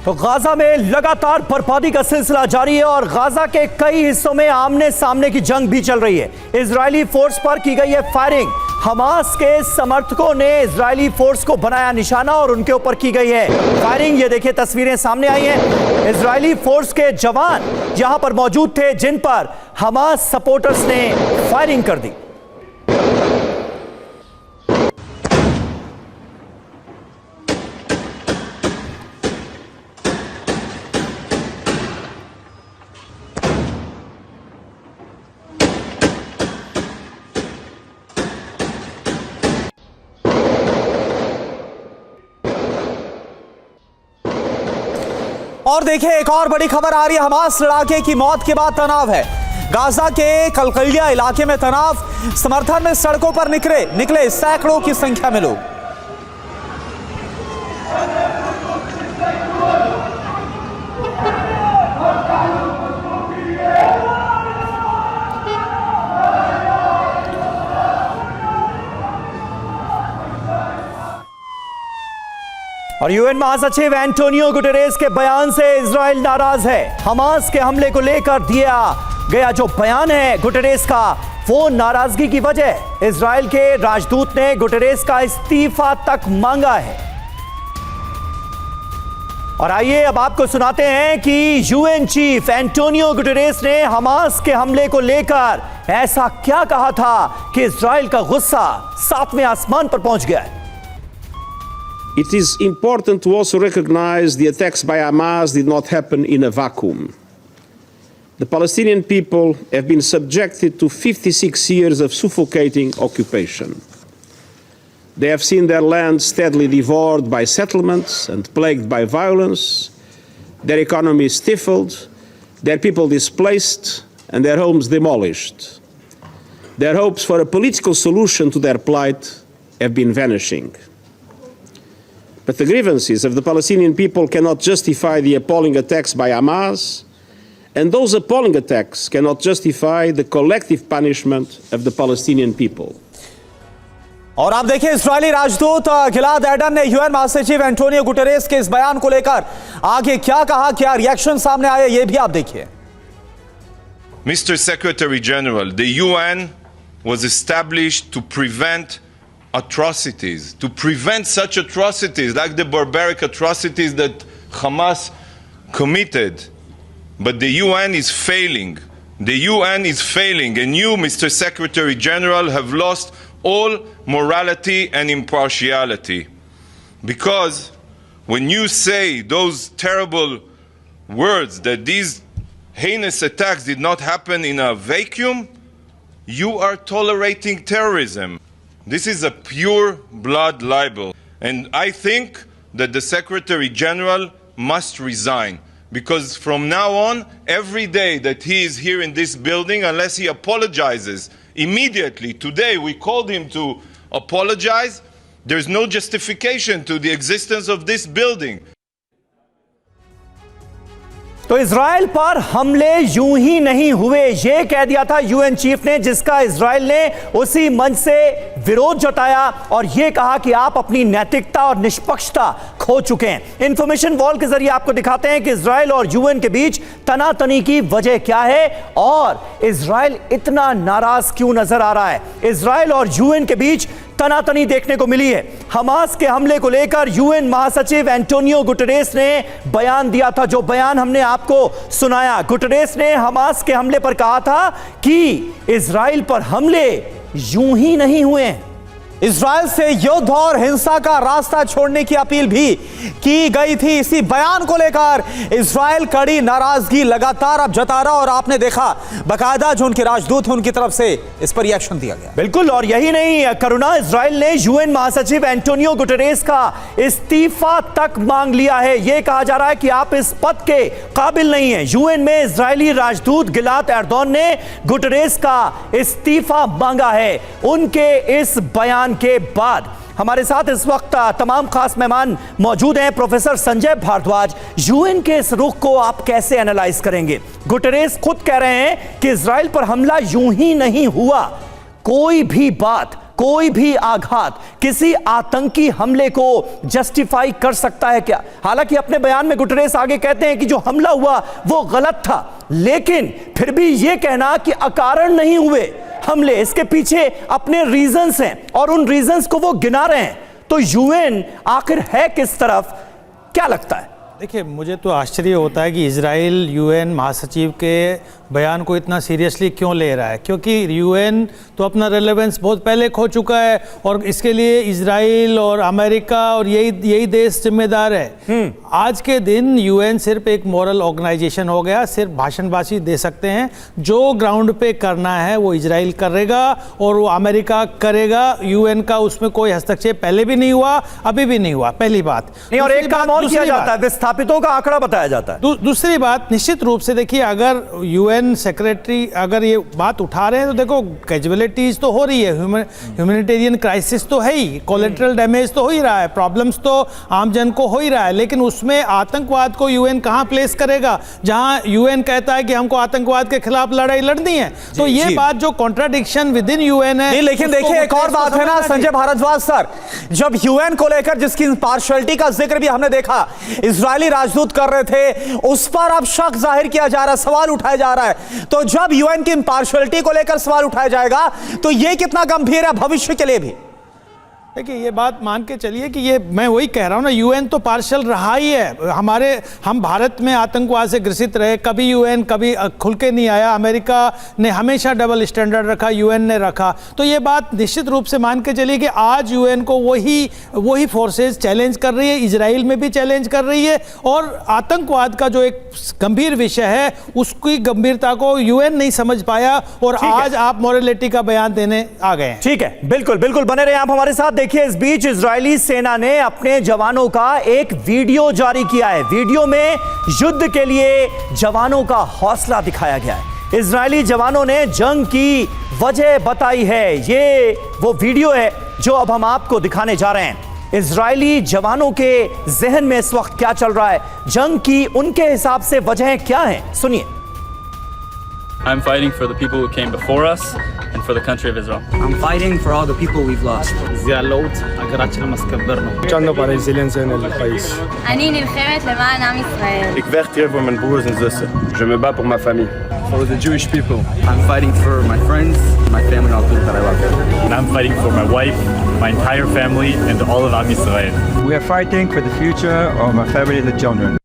तो गाजा में लगातार बर्बादी का सिलसिला जारी है और गाजा के कई हिस्सों में आमने सामने की जंग भी चल रही है। इजरायली फोर्स पर की गई है फायरिंग। हमास के समर्थकों ने इजरायली फोर्स को बनाया निशाना और उनके ऊपर की गई है फायरिंग। ये देखिए तस्वीरें सामने आई हैं। इजरायली फोर्स के जवान यहां पर मौजूद थे जिन पर हमास सपोर्टर्स ने फायरिंग कर दी। और देखिए एक और बड़ी खबर आ रही है। हमास लड़ाके की मौत के बाद तनाव है। गाजा के कलकलिया इलाके में तनाव, समर्थन में सड़कों पर निकले सैकड़ों की संख्या में लोग। और यूएन महासचिव एंटोनियो गुटेरेस के बयान से इजराइल नाराज है। हमास के हमले को लेकर दिया गया जो बयान है गुटेरेस का, वो नाराजगी की वजह इजराइल के राजदूत ने गुटेरेस का इस्तीफा तक मांगा है। और आइए अब आपको सुनाते हैं कि यूएन चीफ एंटोनियो गुटेरेस ने हमास के हमले को लेकर ऐसा क्या कहा था कि इजराइल का गुस्सा 7वें आसमान पर पहुंच गया है। It is important to also recognize the attacks by Hamas did not happen in a vacuum. The Palestinian people have been subjected to 56 years of suffocating occupation. They have seen their land steadily devoured by settlements and plagued by violence, their economy stifled, their people displaced, and their homes demolished. Their hopes for a political solution to their plight have been vanishing. But the grievances of the Palestinian people cannot justify the appalling attacks by Hamas, and those appalling attacks cannot justify the collective punishment of the Palestinian people. और आप देखिए इस्राएली राजदूत गिलाद Aiden ने UN महासचिव Antonio Guterres के इस बयान को लेकर आगे क्या कहा, क्या रिएक्शन सामने आया, ये भी आप देखिए। Mr. Secretary General, the UN was established to prevent atrocities, to prevent such atrocities like the barbaric atrocities that Hamas committed. But the UN is failing. The UN is failing, and you, Mr. Secretary General, have lost all morality and impartiality. Because when you say those terrible words that these heinous attacks did not happen in a vacuum, you are tolerating terrorism. This is a pure blood libel, and I think that the Secretary General must resign, because from now on, every day that he is here in this building, unless he apologizes immediately, today we called him to apologize, there's no justification to the existence of this building. तो Israel पर हमले यूं ही नहीं हुए, यह कह दिया था यूएन चीफ ने, जिसका इजराइल ने उसी मंच से विरोध जताया और यह कहा कि आप अपनी नैतिकता और निष्पक्षता खो चुके हैं। इंफॉर्मेशन वॉल के जरिए आपको दिखाते हैं कि इजराइल और यूएन के बीच तनातनी की वजह क्या है और इजराइल इतना नाराज क्यों नजर आ रहा है। इजराइल और यूएन के बीच तनातनी देखने को मिली है। हमास के हमले को लेकर यूएन महासचिव एंटोनियो गुटेरेस ने बयान दिया था, जो बयान हमने आपको सुनाया। गुटेरेस ने हमास के हमले पर कहा था कि इजराइल पर हमले यूं ही नहीं हुए। इजराइल से युद्ध और हिंसा का रास्ता छोड़ने की अपील भी की गई थी। इसी बयान को लेकर इजराइल कड़ी नाराजगी लगातार अब जता रहा और आपने देखा बकायदा जो उनके राजदूत हैं उनकी तरफ से इस पर रिएक्शन दिया गया। बिल्कुल, और यही नहीं, करुणा, इजराइल ने यूएन महासचिव एंटोनियो गुटेरेस का इस्तीफा तक मांग लिया है। यह कहा जा रहा है कि आप इस पद के काबिल नहीं हैं। यूएन में इजरायली राजदूत गिलाद एर्दोन ने गुटेरेस का इस्तीफा मांगा है उनके इस बयान के बाद। हमारे साथ इस वक्त तमाम खास मेहमान मौजूद हैं। प्रोफेसर संजय भारद्वाज, यूएन के इस रुख को आप कैसे एनालाइज करेंगे? गुटेरेस खुद कह रहे हैं कि इजराइल पर हमला यूं ही नहीं हुआ, कोई भी बात कोई भी आघात किसी आतंकी हमले को जस्टिफाई कर सकता है क्या? हालांकि अपने बयान में गुटरेस आगे कहते हैं कि जो हमला हुआ वो गलत था, लेकिन फिर भी यह कहना कि अकारण नहीं हुए हमले, इसके पीछे अपने रीजंस हैं और उन रीजंस को वो गिना रहे हैं। तो यूएन आखिर है किस तरफ, क्या लगता है? देखिए, मुझे तो आश्चर्य होता है कि इजराइल यूएन महासचिव के बयान को इतना सीरियसली क्यों ले रहा है, क्योंकि यूएन तो अपना रेलेवेंस बहुत पहले खो चुका है और इसके लिए इजराइल और अमेरिका और यही देश जिम्मेदार है। आज के दिन यूएन सिर्फ एक मॉरल ऑर्गेनाइजेशन हो गया, सिर्फ भाषणबाजी दे सकते हैं। जो ग्राउंड पे करना है वो इजराइल करेगा और वो अमेरिका करेगा। यूएन का उसमें कोई हस्तक्षेप पहले भी नहीं हुआ, अभी भी नहीं हुआ, पहली बात नहीं। और एक काम और किया जाता है, विस्थापितों का आंकड़ा बताया जाता है। दूसरी बात, निश्चित रूप से देखिए, अगर यूएन सेक्रेटरी अगर ये बात उठा रहे हैं तो देखो, कैजुअलिटीज तो हो रही है, ह्यूमैनिटेरियन क्राइसिस तो है ही, कोलेटरल डैमेज तो हो ही रहा है, प्रॉब्लम्स तो आम जन को हो ही रहा है, लेकिन उसमें आतंकवाद को यूएन कहां प्लेस करेगा? जहां यूएन कहता है कि हमको आतंकवाद के खिलाफ लड़ाई लड़नी है, तो ये बात जो कॉन्ट्राडिक्शन विद इन यूएन है। लेकिन देखिए, एक और बात है ना संजय भारद्वाज सर, जब यूएन को लेकर जिसकी पार्शियलिटी का जिक्र भी हमने देखा इजरायली राजदूत कर रहे थे, उस पर अब शक जाहिर किया जा रहा है, सवाल उठाया जा रहा है। तो जब यूएन की इंपार्शियलिटी को लेकर सवाल उठाया जाएगा तो यह कितना गंभीर है भविष्य के लिए भी? देखिए, ये बात मान के चलिए कि ये मैं वही कह रहा हूँ ना, यूएन तो पार्शल रहा ही है। हम भारत में आतंकवाद से ग्रसित रहे, कभी यूएन कभी खुल के नहीं आया। अमेरिका ने हमेशा डबल स्टैंडर्ड रखा, यूएन ने रखा। तो ये बात निश्चित रूप से मान के चलिए कि आज यूएन को वही फोर्सेस चैलेंज कर रही है, इजराइल में भी चैलेंज कर रही है, और आतंकवाद का जो एक गंभीर विषय है उसकी गंभीरता को यूएन नहीं समझ पाया, और आज आप मॉरलिटी का बयान देने आ गए हैं। ठीक है, बिल्कुल बिल्कुल बने रहे आप हमारे साथ। देखिए, इस बीच इजरायली सेना ने अपने जवानों का एक वीडियो जारी किया है। वीडियो में युद्ध के लिए जवानों का हौसला दिखाया गया है। इजरायली जवानों ने जंग की वजह बताई है। ये वो वीडियो है जो अब हम आपको दिखाने जा रहे हैं। इजरायली जवानों के जहन में इस वक्त क्या चल रहा है, जंग की उनके हिसाब से वजह क्या है, सुनिए। I'm fighting for the people who came before us and for the country of Israel. I'm fighting for all the people we've lost. אני נלחמת למען עם ישראל. Ik vecht hier voor mijn broers en zussen. Je me bats pour ma famille. For the Jewish people. I'm fighting for my friends, my family, and all the people that I love. And I'm fighting for my wife, my entire family, and all of Am Yisrael. We are fighting for the future of my family and the children.